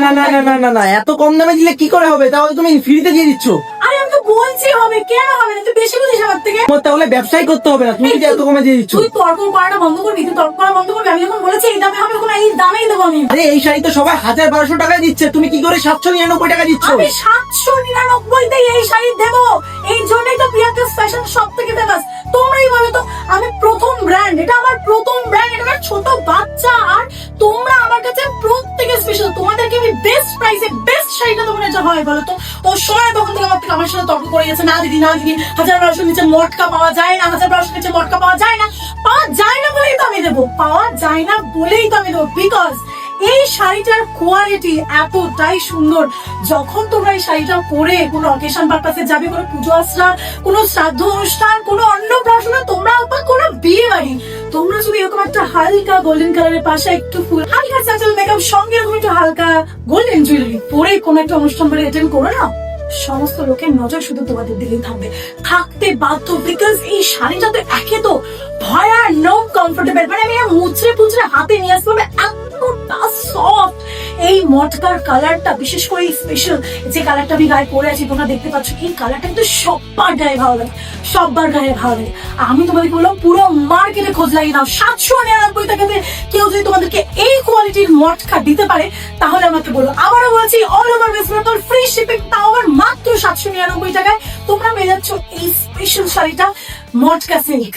না না না না না না, এত কম দামে দিলে কি করে হবে? তাহলে তুমি ফ্রিতে দিয়ে দিচ্ছ। আরে আমি তো বলছি হবে, কেন হবে না? তুই বেশি বুঝিস আমার থেকে। তোমার তাহলে ব্যবসাই করতে হবে না, তুমি যদি এত কমে দিয়ে দিচ্ছ। তুই তর্ক করাটা বন্ধ করবি, তুই তর্ক করা বন্ধ করবি। আমি যখন বলেছি এই দামে হবে, এখন এই দামেই দেবো আমি। আরে এই শাড়ি তো সবাই 1000-1200 টাকায় দিচ্ছে, তুমি কি করে 799 টাকা দিচ্ছ? আমি 799 এই শাড়ি দেবো। এই জন্যই তো প্রিয়াঙ্কা ফ্যাশন সব থেকে ফেমাস। তোমরাই বলো তো, আমি প্রথম ব্র্যান্ড, এটা আমার প্রথম ব্র্যান্ড, এটা আমার ছোট বাচ্চা, আর তোমরা আমার কাছে প্রত্যেকে স্পেশাল। তোমাদেরকে আমি বেস্ট প্রাইসে বেস্ট শাড়িটা তোমরা যা হয় বলো তো। ও সময় তখন থেকে আমার সাথে তর্ক করে গেছে, না দিদি না দিদি, 1000-1200 নিচে মটকা পাওয়া যায় না, 1000-1200 নিচে মটকা পাওয়া যায় না। পাওয়া যায় না বলেই তো আমি দেবো, পাওয়া যায় না বলেই তো আমি দেবো, বিকজ এই শাড়িটার কোয়ালিটি এতটাই সুন্দর। যখন তোমরা এই শাড়িটা পরে কোনো অকেশন পারপাসে যাবে, কোনো পুজো আশ্রা, কোনো শ্রাদ্ধ অনুষ্ঠান, কোনো অন্নপ্রাশনে, তোমরা বা কোনো বিয়ে বাড়ি, তোমরা যদি এরকম একটা হালকা গোল্ডেন কালারের পাশে একটু ফুল, হালকা স্যাটেল মেকআপ, সঙ্গে এরকম একটু হালকা গোল্ডেন জুয়েলারি পরে কোনো একটা অনুষ্ঠান বাড়ি অ্যাটেন্ড করো না, সমস্ত লোকের নজর শুধু তোমাদের দিকেই থাকবে, থাকতে বাধ্য। বিকজ এই শাড়িটা তো একে তো ভয়ানক কমফোর্টেবল, মানে আমি মুচড়ে পুচড়ে হাতে নিয়ে আসতে পারবে, এতটা সফট। এই মটকার কালারটা, বিশেষ করে স্পেশাল যে কালারটা আমি গায়ে পরে আছি, তোমরা দেখতে পাচ্ছ, এই কালারটা কিন্তু সবার গায়ে ভালো লাগে, সবার গায়ে ভালো লাগে। আমি তোমাদেরকে বললাম পুরো মার্কেটে খোঁজ লাগিয়ে দাও, 799 টাকাতে কেউ যদি তোমাদেরকে এই কোয়ালিটির মটকা দিতে পারে, তাহলে আমাকে বলো। আবারও বলছি, all over West Bengal free shipping, তাও আবার মাত্র 799 টাকায় তোমরা পেয়ে যাচ্ছ এই স্পেশাল শাড়িটা, মটকা সিল্ক।